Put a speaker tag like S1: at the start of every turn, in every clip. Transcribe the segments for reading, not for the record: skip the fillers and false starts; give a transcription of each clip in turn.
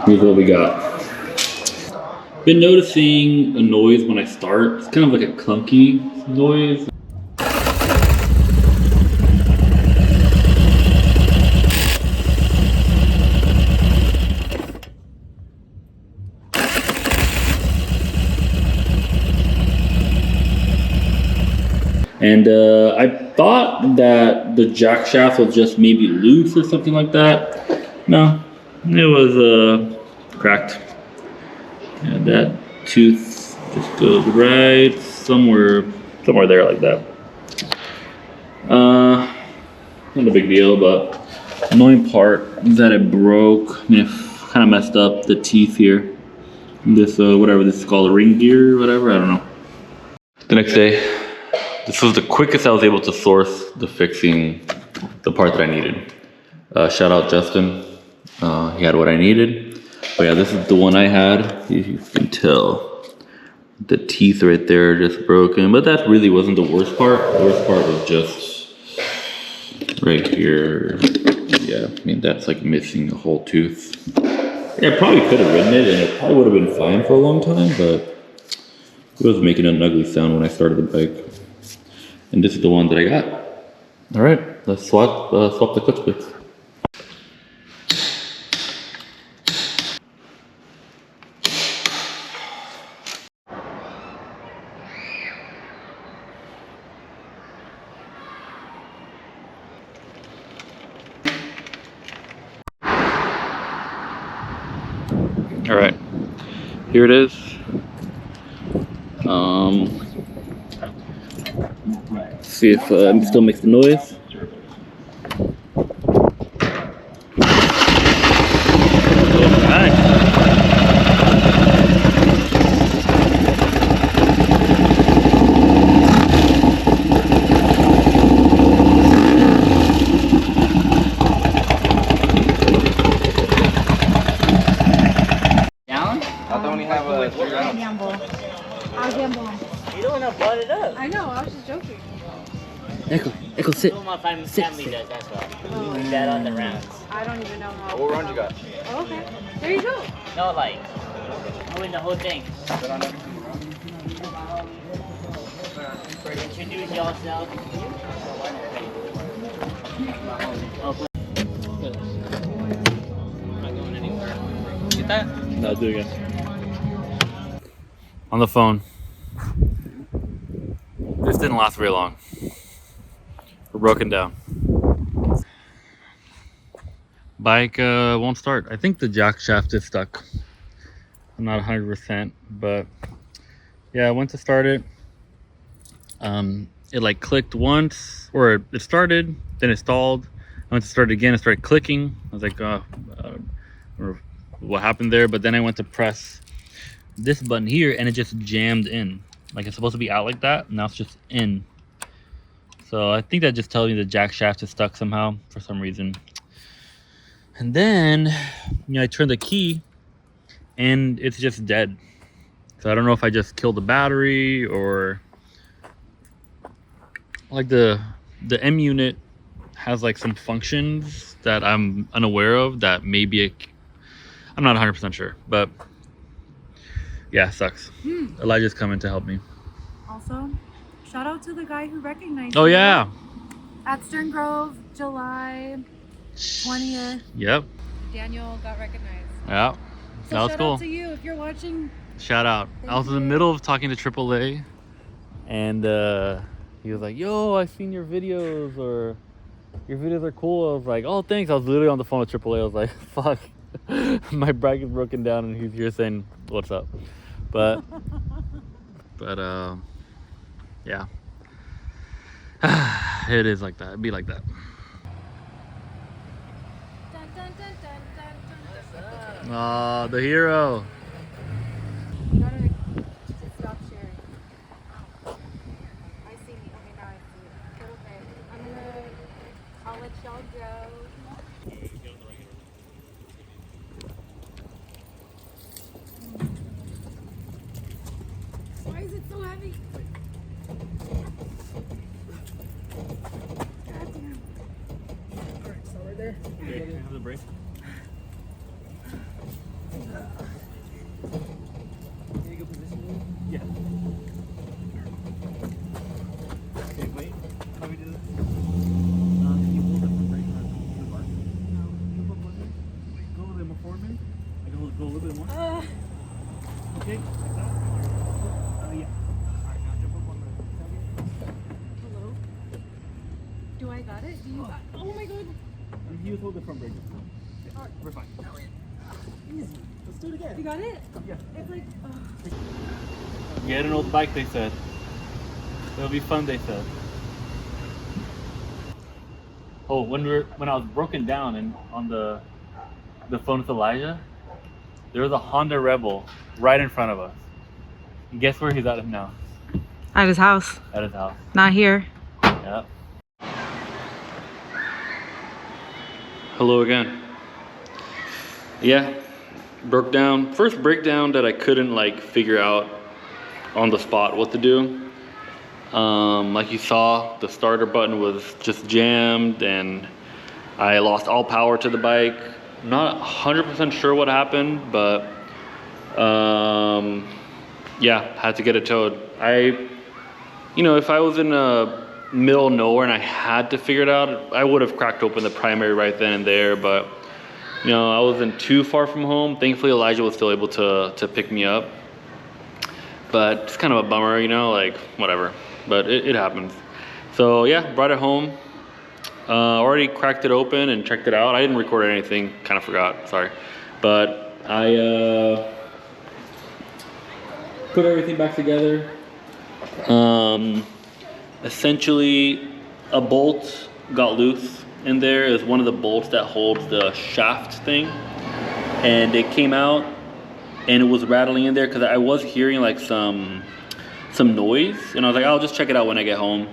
S1: Here's what we got. Been noticing a noise when I start. It's kind of like a clunky noise. And I thought that the jack shaft was just maybe loose or something like that. No, it was cracked. Yeah, that tooth just goes right somewhere there like that. Not a big deal, but annoying part is that it broke. I mean, it kind of messed up the teeth here. This whatever this is called, a ring gear or whatever, I don't know. The next day. This was the quickest I was able to source the fixing the part that I needed. Shout out Justin, he had what I needed. But yeah, this is the one I had. If you can tell, the teeth right there are just broken, but that really wasn't the worst part. The worst part was just right here. Yeah, I mean, that's like missing a whole tooth. Yeah, I probably could have ridden it and it probably would have been fine for a long time, but it was making an ugly sound when I started the bike. And this is the one that I got. All right, let's swap the clutch plates. All right, here it is. See if it still makes the noise.
S2: Down? I thought we have a 3 rounds.
S3: I'll gamble.
S2: You don't want to butt it up.
S3: I know, I was just joking.
S1: Echo, sit.
S2: Well, my family does, that's why. We bet on the rounds.
S3: I don't even know how.
S4: What round you got?
S3: Oh, okay. There you go.
S2: No, like, I win the whole thing. Introduce yourself. Am I going anywhere? Get that?
S1: No, do it again. On the phone. This didn't last very long. We're broken down. Bike won't start. I think the jack shaft is stuck. I'm not 100%, but yeah, I went to start it. It like clicked once, or it started, then it stalled. I went to start it again, it started clicking. I was like, or what happened there? But then I went to press this button here and it just jammed in. Like it's supposed to be out like that, now it's just in. So I think that just tells me the jack shaft is stuck somehow for some reason. And then, I turned the key and it's just dead. So I don't know if I just killed the battery or like the M unit has like some functions that I'm unaware of that maybe I'm not 100% sure, but yeah, sucks. Elijah's coming to help me.
S3: Also, shout out to the guy who recognized
S1: Oh
S3: me
S1: yeah.
S3: at Stern Grove, July 20th.
S1: Yep.
S3: Daniel got recognized.
S1: Yeah.
S3: So
S1: That was
S3: shout
S1: cool.
S3: out to you if you're watching.
S1: Shout out. I was in the middle of talking to AAA and he was like, yo, I've seen your videos, or your videos are cool. I was like, oh, thanks. I was literally on the phone with AAA. I was like, fuck, my bracket's broken down and he's here saying, what's up? But yeah. It is like that. It'd be like that.
S3: Dun, dun, dun, dun, dun, dun, dun.
S1: Aw, the hero.
S3: How did it stop sharing? I see me. Okay, now I see it. But okay, I'll let y'all go. Why is it so heavy? Goddamn.
S1: Alright, so right there. Okay, can I have the brake?
S4: Can you go position? Yeah. Okay, wait. How do we do this? Can you hold it from brake pad to the bar? No. You put one in? Wait, go a little bit more forward, maybe? I can go a little bit more. Okay, like that? Yeah. Alright, now jump up on the
S3: Hello? Do I got it? Do you? Oh my god.
S4: and you hold the front brake. Yeah, we're fine. Easy. Let's do it again.
S3: You got it?
S4: Yeah.
S3: It's like,
S4: Get an old bike, they said. It'll be fun, they said. Oh, when I was broken down and on the phone with Elijah, there was a Honda Rebel right in front of us. And guess where he's at now?
S5: At his house.
S4: At his house.
S5: Not here.
S4: Yep.
S1: Hello again. Yeah, broke down. First breakdown that I couldn't like figure out on the spot what to do. Like you saw, the starter button was just jammed and I lost all power to the bike. Not 100% sure what happened, but yeah, had to get it towed. You know, if I was in a middle of nowhere and I had to figure it out, I would have cracked open the primary right then and there, but you know, I wasn't too far from home. Thankfully, Elijah was still able to pick me up, but it's kind of a bummer, you know, like whatever, but it happens. So yeah, brought it home. Already cracked it open and checked it out. I didn't record anything, kind of forgot, sorry. But I put everything back together. Essentially, a bolt got loose in there. Is one of the bolts that holds the shaft thing. And it came out and it was rattling in there because I was hearing like some noise. And I was like, I'll just check it out when I get home.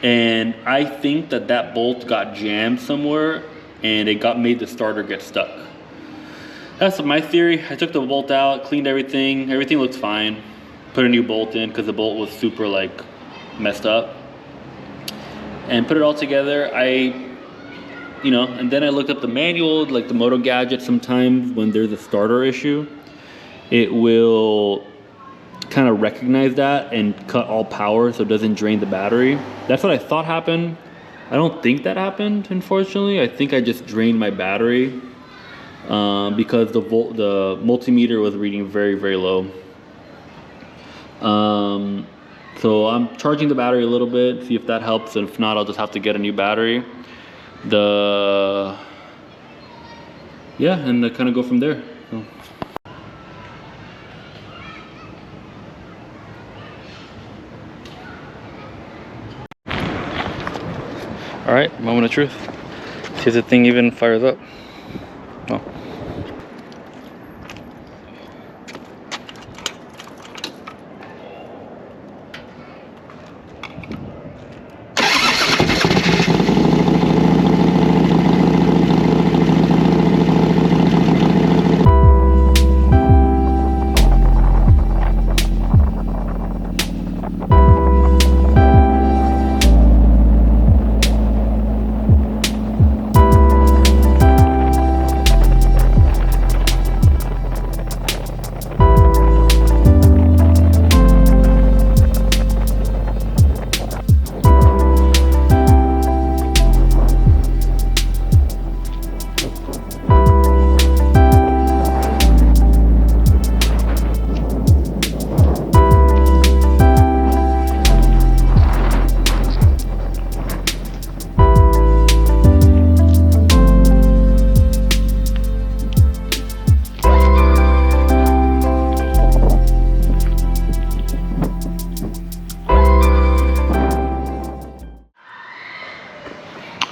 S1: And I think that bolt got jammed somewhere and it made the starter get stuck. That's my theory. I took the bolt out, cleaned everything looks fine. Put a new bolt in because the bolt was super like messed up. And put it all together. And then I looked up the manual, like the Moto Gadget. Sometimes when there's a starter issue, it will kind of recognize that and cut all power so it doesn't drain the battery. That's what I thought happened. I don't think that happened, unfortunately. I think I just drained my battery because the multimeter was reading very, very low. So I'm charging the battery a little bit, see if that helps, and if not, I'll just have to get a new battery. And I kind of go from there. So. All right, moment of truth. See if the thing even fires up. Oh.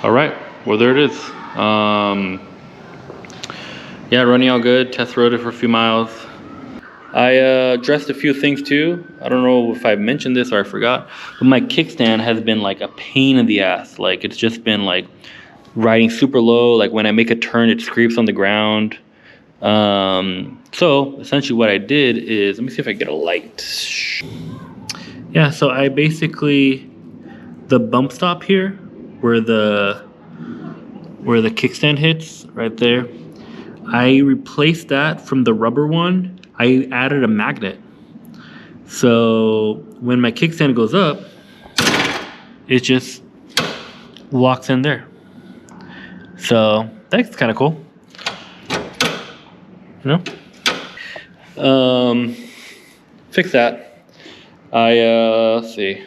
S1: All right, well there it is. Yeah, running all good. Test rode it for a few miles. I addressed a few things too. I don't know if I mentioned this or I forgot, but my kickstand has been like a pain in the ass. Like it's just been like riding super low. Like when I make a turn, it scrapes on the ground. So essentially what I did is, let me see if I get a light. Yeah, so I basically, the bump stop here, where the kickstand hits right there, I replaced that from the rubber one. I added a magnet. So when my kickstand goes up, it just locks in there. So that's kind of cool. You know? Fix that. Let's see.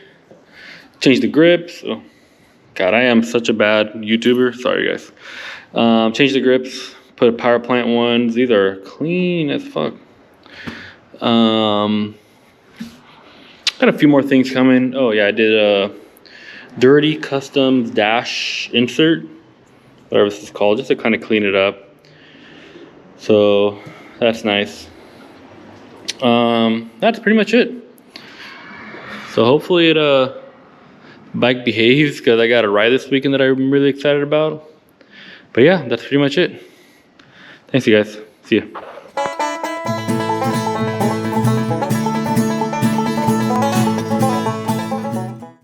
S1: Change the grips. Oh, God, I am such a bad YouTuber. Sorry, guys. Change the grips. Put a power plant ones. These are clean as fuck. Got a few more things coming. Oh yeah, I did a dirty customs dash insert, whatever this is called, just to kind of clean it up. So that's nice. That's pretty much it. So hopefully it bike behaves, because I got a ride this weekend that I'm really excited about. But yeah, that's pretty much it. Thanks you guys. See ya.